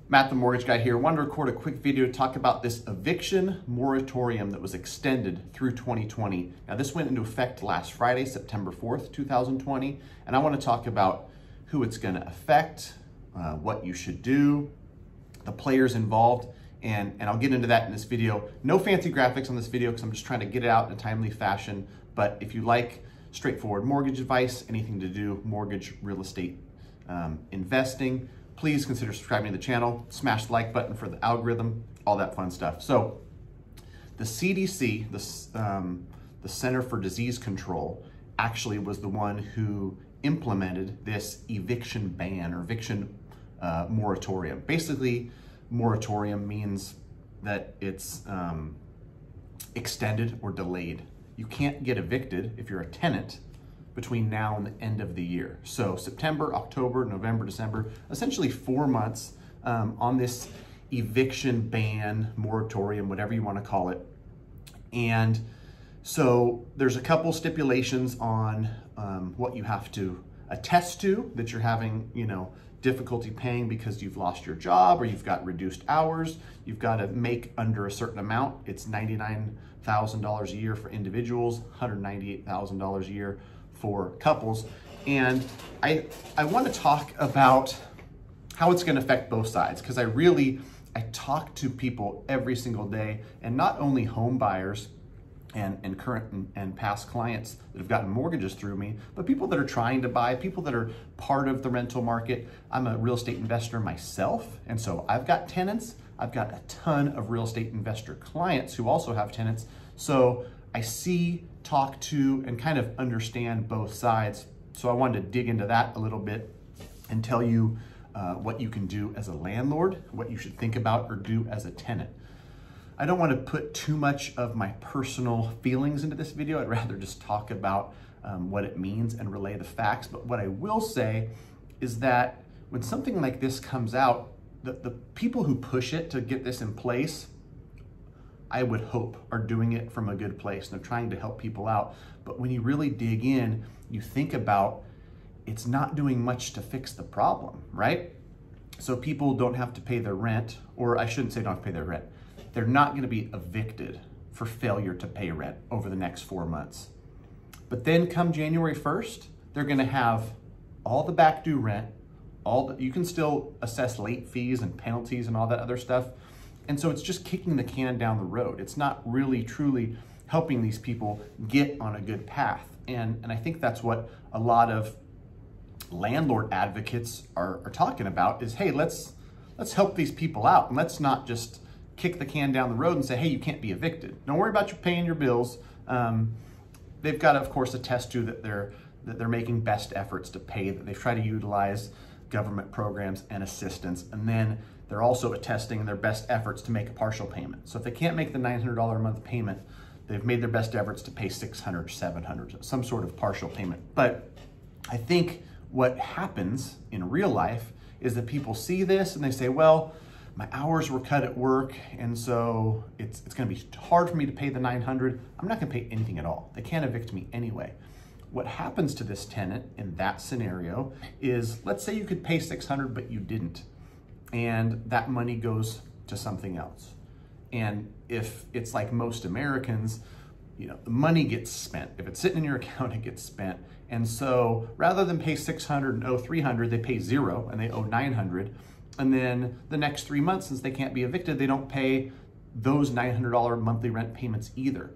Matt, the mortgage guy here. Wanted to record a quick video to talk about this eviction moratorium that was extended through 2020. Now, this went into effect last Friday, September 4th, 2020, and I want to talk about who it's going to affect, what you should do, the players involved, and I'll get into that in this video. No fancy graphics on this video because I'm just trying to get it out in a timely fashion, but if you like straightforward mortgage advice, anything to do mortgage, real estate, investing, please consider subscribing to the channel, smash the like button for the algorithm, all that fun stuff. So the CDC, the Center for Disease Control, actually was the one who implemented this eviction ban or eviction moratorium. Basically, moratorium means that it's extended or delayed. You can't get evicted if you're a tenant between now and the end of the year. So September, October, November, December, essentially 4 months on this eviction ban, moratorium, whatever you want to call it. And so there's a couple stipulations on what you have to attest to, that you're having, difficulty paying because you've lost your job or you've got reduced hours. You've got to make under a certain amount. It's $99,000 a year for individuals, $198,000 a year for couples. And I want to talk about how it's going to affect both sides, because I talk to people every single day, and not only home buyers and current and past clients that have gotten mortgages through me, but people that are trying to buy, people that are part of the rental market. I'm a real estate investor myself, and so I've got tenants. I've got a ton of real estate investor clients who also have tenants. So I see, talk to, and kind of understand both sides. So I wanted to dig into that a little bit and tell you what you can do as a landlord, what you should think about or do as a tenant. I don't want to put too much of my personal feelings into this video. I'd rather just talk about what it means and relay the facts. But what I will say is that when something like this comes out, the people who push it to get this in place, I would hope, are doing it from a good place. They're trying to help people out. But when you really dig in, you think about it's not doing much to fix the problem, right? So people don't have to pay their rent, or I shouldn't say don't have to pay their rent. They're not going to be evicted for failure to pay rent over the next 4 months. But then come January 1st, they're going to have all the back due rent, you can still assess late fees and penalties and all that other stuff. And so it's just kicking the can down the road. It's not really truly helping these people get on a good path. And I think that's what a lot of landlord advocates are talking about is, hey, let's help these people out, and let's not just kick the can down the road and say, hey, you can't be evicted. Don't worry about you paying your bills. They've got to, of course, attest to that they're making best efforts to pay, that they've tried to utilize government programs and assistance, and then they're also attesting their best efforts to make a partial payment. So if they can't make the $900 a month payment, they've made their best efforts to pay $600, $700, some sort of partial payment. But I think what happens in real life is that people see this and they say, well, my hours were cut at work, and so it's going to be hard for me to pay the $900. I'm not going to pay anything at all. They can't evict me anyway. What happens to this tenant in that scenario is, let's say you could pay $600, but you didn't, and that money goes to something else. And if it's like most Americans, the money gets spent. If it's sitting in your account, it gets spent. And so rather than pay $600 and owe $300, they pay $0 and they owe $900. And then the next 3 months, since they can't be evicted, they don't pay those $900 monthly rent payments either.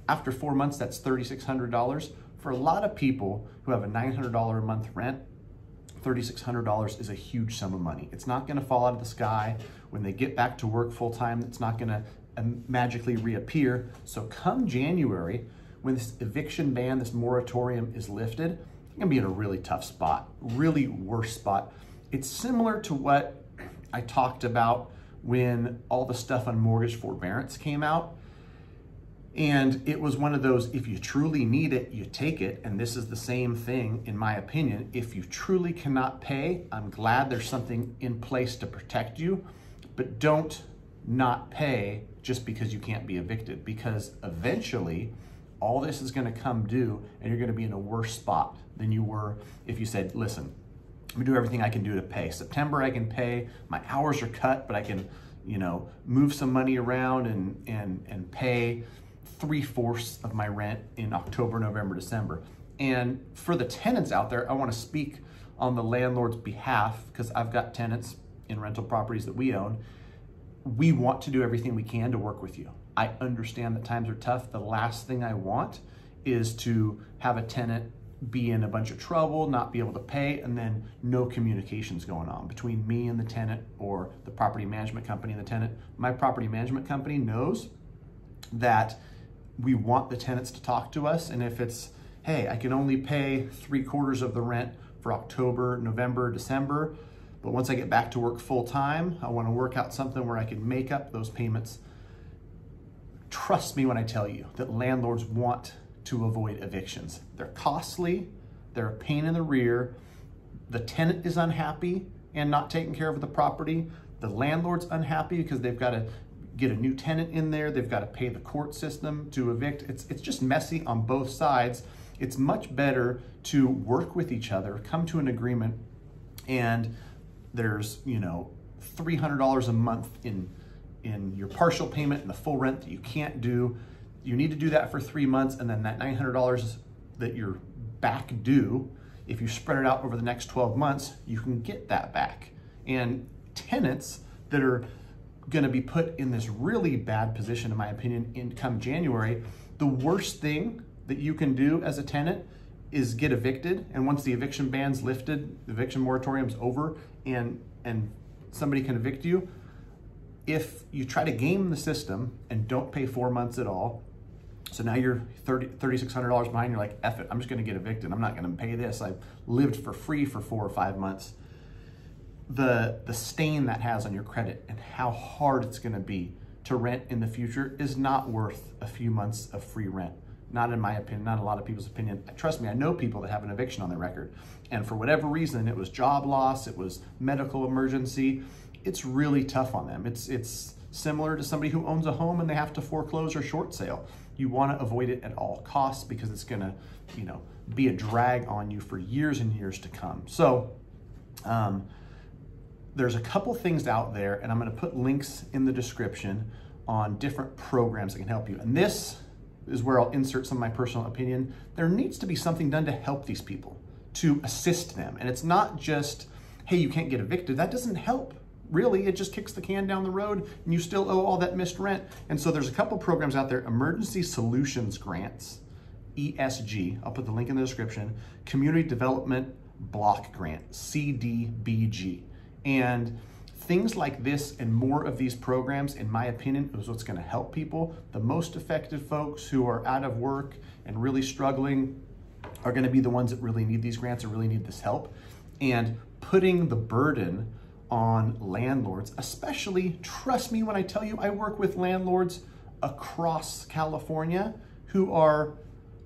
After 4 months, that's $3,600. For a lot of people who have a $900 a month rent, $3,600 is a huge sum of money. It's not going to fall out of the sky. When they get back to work full time, it's not going to magically reappear. So come January, when this eviction ban, this moratorium is lifted, they're going to be in a really tough spot, really worse spot. It's similar to what I talked about when all the stuff on mortgage forbearance came out. And it was one of those, if you truly need it, you take it. And this is the same thing, in my opinion. If you truly cannot pay, I'm glad there's something in place to protect you, but don't not pay just because you can't be evicted, because eventually all this is going to come due and you're going to be in a worse spot than you were if you said, listen, I'm gonna do everything I can do to pay. September I can pay, my hours are cut, but I can, you know, move some money around and pay 3/4 of my rent in October, November, December. And for the tenants out there, I wanna speak on the landlord's behalf, because I've got tenants in rental properties that we own. We want to do everything we can to work with you. I understand that times are tough. The last thing I want is to have a tenant be in a bunch of trouble, not be able to pay, and then no communications going on between me and the tenant or the property management company and the tenant. My property management company knows that we want the tenants to talk to us, and if it's, hey, I can only pay 3/4 of the rent for October, November, December, but once I get back to work full time, I want to work out something where I can make up those payments. Trust me when I tell you that landlords want to avoid evictions. They're costly, they're a pain in the rear, the tenant is unhappy and not taking care of the property, the landlord's unhappy because they've got to get a new tenant in there, they've got to pay the court system to evict. It's just messy on both sides. It's much better to work with each other, come to an agreement, and there's, you know, $300 a month in your partial payment and the full rent that you can't do. You need to do that for 3 months, and then that $900 that you're back due, if you spread it out over the next 12 months, you can get that back. And tenants that are gonna be put in this really bad position, in my opinion, in come January, the worst thing that you can do as a tenant is get evicted. And once the eviction ban's lifted, the eviction moratorium's over, and somebody can evict you, if you try to game the system and don't pay 4 months at all, so now you're $3,600 behind, you're like, F it, I'm just gonna get evicted. I'm not gonna pay this. I've lived for free for 4 or 5 months. The stain that has on your credit and how hard it's gonna be to rent in the future is not worth a few months of free rent. Not in my opinion, not a lot of people's opinion. Trust me, I know people that have an eviction on their record, and for whatever reason, it was job loss, it was medical emergency, it's really tough on them. It's similar to somebody who owns a home and they have to foreclose or short sale. You want to avoid it at all costs because it's going to, you know, be a drag on you for years and years to come. So there's a couple things out there, and I'm going to put links in the description on different programs that can help you. And this is where I'll insert some of my personal opinion. There needs to be something done to help these people, to assist them. And it's not just, hey, you can't get evicted. That doesn't help. Really, it just kicks the can down the road and you still owe all that missed rent. And so there's a couple programs out there, Emergency Solutions Grants, ESG, I'll put the link in the description, Community Development Block Grant, CDBG. And things like this and more of these programs, in my opinion, is what's gonna help people. The most effective folks who are out of work and really struggling are gonna be the ones that really need these grants and really need this help. And putting the burden on landlords, especially, trust me when I tell you, I work with landlords across California who are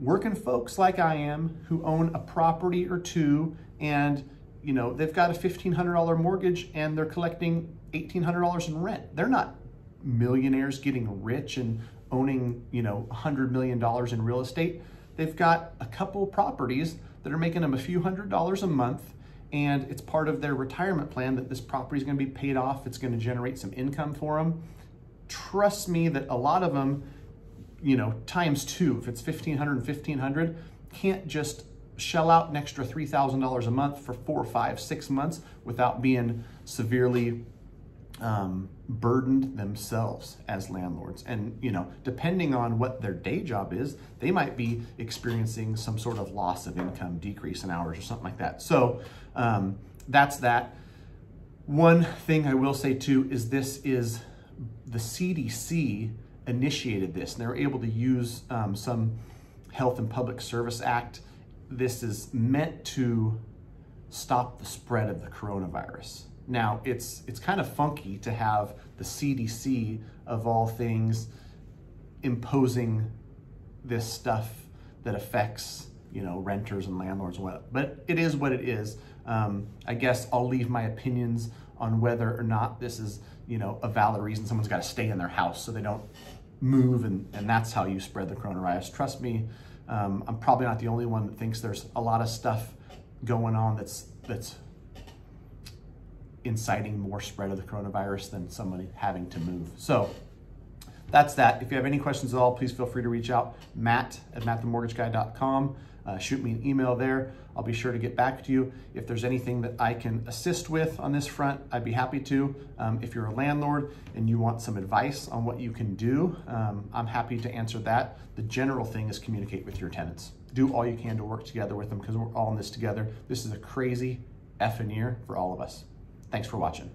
working folks like I am, who own a property or two, and you know, they've got a $1,500 mortgage and they're collecting $1,800 in rent. They're not millionaires getting rich and owning, you know, $100 million in real estate. They've got a couple properties that are making them a few $100s a month, and it's part of their retirement plan that this property is going to be paid off. It's going to generate some income for them. Trust me that a lot of them, you know, times two, if it's $1,500 and $1,500, can't just shell out an extra $3,000 a month for 4, 5, 6 months without being severely burdened themselves as landlords. And, you know, depending on what their day job is, they might be experiencing some sort of loss of income, decrease in hours or something like that. So that's that. One thing I will say too is this is the CDC initiated this, and they were able to use some Health and Public Service Act. This is meant to stop the spread of the coronavirus. Now, it's kind of funky to have the CDC, of all things, imposing this stuff that affects, you know, renters and landlords and whatnot. But it is what it is. I guess I'll leave my opinions on whether or not this is, you know, a valid reason someone's got to stay in their house so they don't move, and that's how you spread the coronavirus. Trust me, I'm probably not the only one that thinks there's a lot of stuff going on that's inciting more spread of the coronavirus than somebody having to move. So that's that. If you have any questions at all, please feel free to reach out, matt@mattthemortgageguy.com. Shoot me an email there. I'll be sure to get back to you. If there's anything that I can assist with on this front, I'd be happy to. If you're a landlord and you want some advice on what you can do, I'm happy to answer that. The general thing is communicate with your tenants. Do all you can to work together with them, because we're all in this together. This is a crazy effing year for all of us. Thanks for watching.